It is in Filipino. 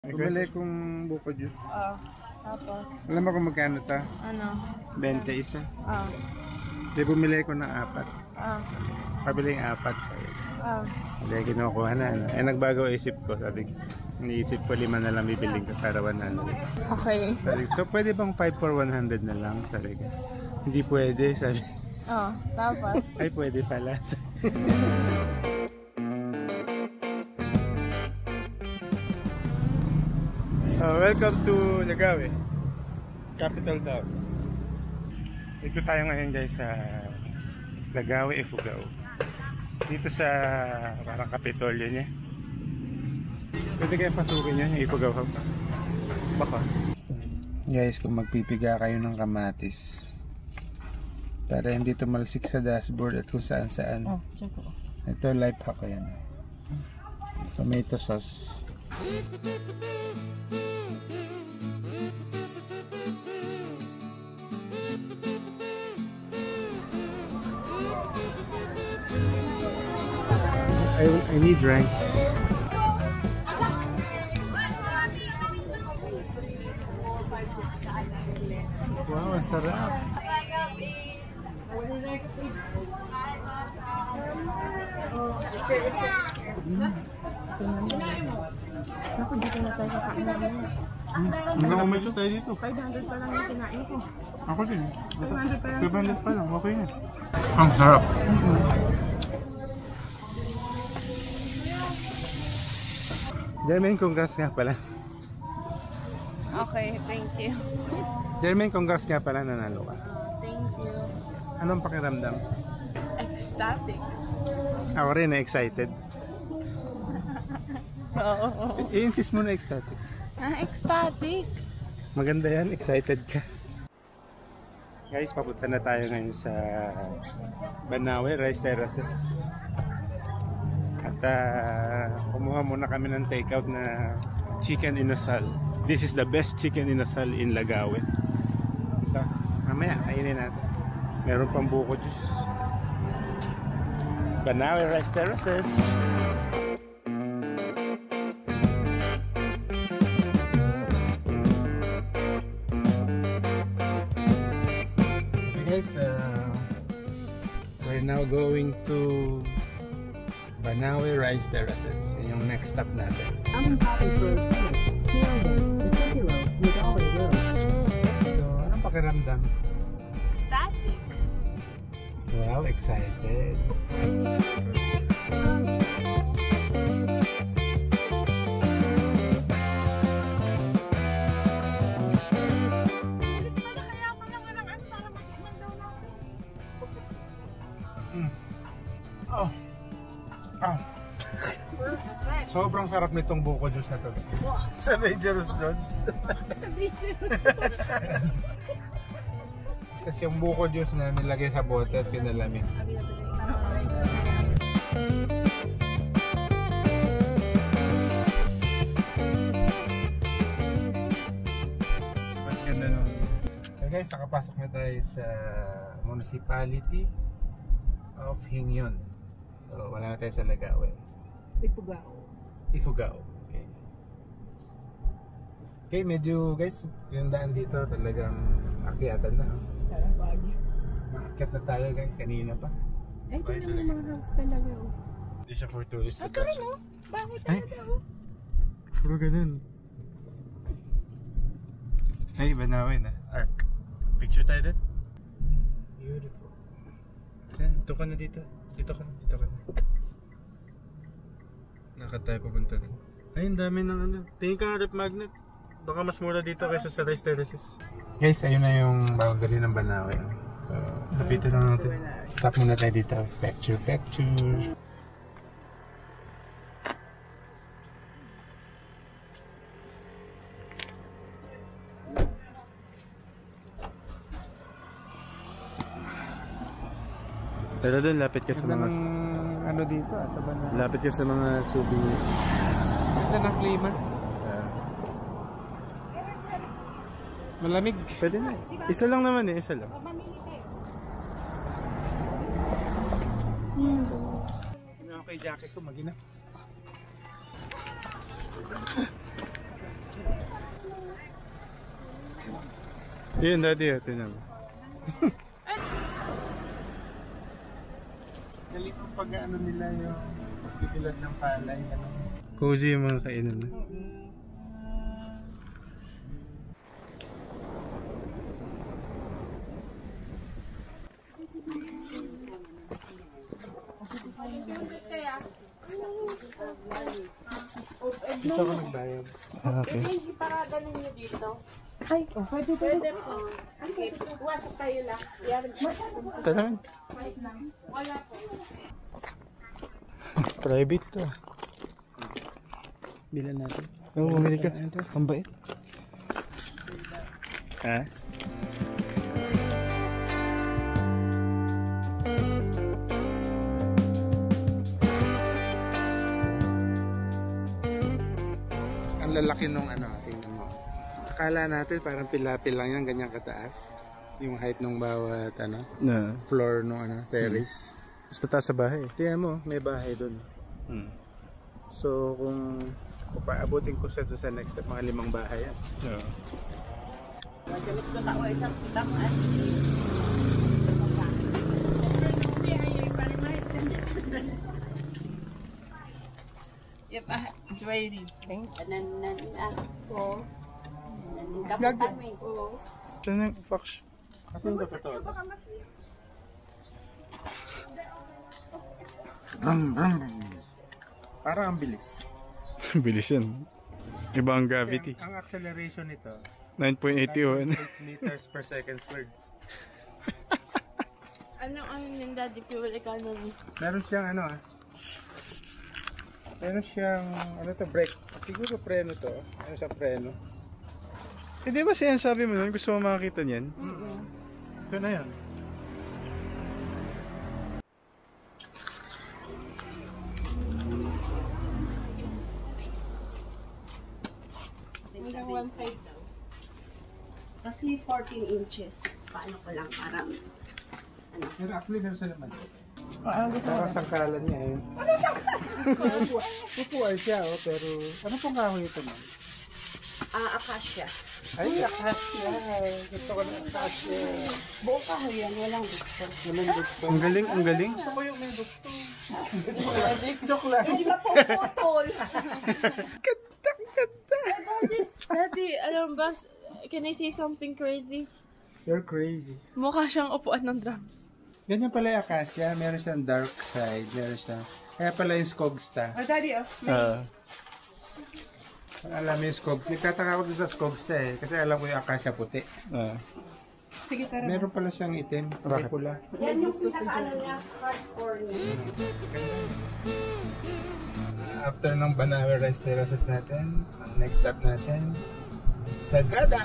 Bumili kong buko juice. Tapos? Alam mo kung magkano ta? Ano? 20 isa. Di bumili ko ng 4. Pabili yung 4. Hindi, kinukuha na. Ano. Nagbago isip ko. Sabi, iniisip ko 5 na lang bibiling ko para 100. Okay. Sabi, so pwede bang 5 for 100 na lang? Sabi ko. Hindi pwede. Sabi. Tapos? Ay, pwede pala. Welcome to Lagawe, capital town. Dito tayo ngayon guys sa Lagawe, Ifugao. Dito sa parang kapitolyo niya. Pwede kayong pasukin niya yung Ifugao House. Baka. Guys, kung magpipiga kayo ng kamatis para hindi tumalsik sa dashboard at kung saan saan. Ito life hack ko yan. Tomato sauce. I need rank. Wow, ang sarap. Ako dito na tayo kakain namin. Nakakamay tayo dito. 500 pa lang yung kinain ko. Ako din. 500 pa lang. 500 pa lang, okay na. Ang sarap. Jermaine, congrats nga pala. Okay, thank you. Jermaine, congrats nga pala, nanalo ka. Thank you. Anong pakiramdam? Ecstatic. Ako rin na-excited. Oo. I-insist mo na ecstatic. Ecstatic. Maganda yan, excited ka. Guys, papunta na tayo ngayon sa Banawe Rice Terraces. At kumuha muna kami ng takeout na chicken inasal. This is the best chicken inasal in Lagawe. Ito, mamaya kainin natin. Meron pang buko juice. Banawe Rice Terraces. Guys, we're now going to Banawe Rice Terraces. Yan yung next stop natin. So, anong pakiramdam? Ecstatic. Wow, excited. Sobrang sarap nitong buko juice na to. Sa Dangerous Roads. Kasi yung buko juice na nilagay sa bote at pinalamig. Mas ganda nun. Okay guys, nakapasok na tayo sa Municipality of Hingyon. So wala na tayo sa Lagawe. Ifugao. Okay. Okay, medyo guys, yung daan dito talagang akyatan na. Maakyat na tayo guys, kanina pa. Ay, ito naman mga house talaga. Hindi siya for tourist. Ito rin oh. Bakit talaga oh? Puro ganun. Ay, Banawe na. Arc. Picture tayo doon. Beautiful. Yan, dito ka na dito. Dito ka na. Lakad tayo papunta din. Ay, ang dami ng ano. Tingin ka rep magnet. Baka mas mura dito kaysa sa Rice Terraces. Guys, ayun na yung boundary ng Banawe. So, lapitan lang natin. Stop muna tayo dito. Picture. Pero doon, lapit ka sa mga... ano dito? Lapit ka sa mga souvenirs. Ganda ng klima. Malamig. Pwede na. Isa lang naman eh, isa lang. Okay, jacket ko, magina. Yun, dati ito naman. Galing ang pag-ano nila yung pagbibilad ng palay. Cozy yung mga kainan. Dito ako nagbayad. Okay. Iparada ninyo dito. Ay, pwede po. Okay, wasap tayo lang. Tanong. Wala po. Private to. Bilan natin. Oo, bumili ka. Ang bait. Ha? Ang lalaki nung ano, tingnan mo. Akala natin parang pilapil lang yan, ganyan kataas. Yung height ng bawat ano, floor nung ano, terrace. Mas mataas sa bahay. Tingnan mo, may bahay doon. So kung paabutin ko sa next step, mga 5 bahay yan. Yeah. Magamit ko tao isang tamaan. Yep, Joy. Nanan ako. Nanan kami. Oo. Saan yung box? Ako yung totoo. Parang ang bilis. Bilis yan. Iba ang gravity. Ang acceleration nito 9.81. 8 meters per second squared. Ano yung daddy fuel economy? Meron siyang ano meron siyang ano to, brake. Siguro preno to. Ano sa preno? Eh di ba sinasabi mo nun? Gusto mo makakita niyan? Ito na yun. Hanggang 1.5 daw. Kasi 14 inches. Paano ko lang parang Pero actually meron sa laman. Parang sangkalan niya eh. Ano sangkalan? Pupuan siya pero ano pong kahoy ito man? acacia. Ay, acacia. Gusto ko ng acacia. Buong kahoy yan, walang gusto. Walang gusto. Ang galing, ang galing. Gusto ko yung may gusto. Joke lang. Hindi ba puputol? Daddy, alam ba, can I say something crazy? You're crazy. Mukha siyang upuan ng drum. Ganyan pala yung acacia. Meron siyang dark side. Meron siyang... Kaya pala yung skogsta. Oh, Daddy, Alam mo yung skogsta. Nagtataka ko dun sa skogsta eh. Kasi alam ko yung acacia puti. Sige, tara. Meron pala siyang itim. May pula. Yan yung pinaka-ano niya, hardcore niya. After ng Banawe Rice Terraces natin, ang next stop natin, Sagada!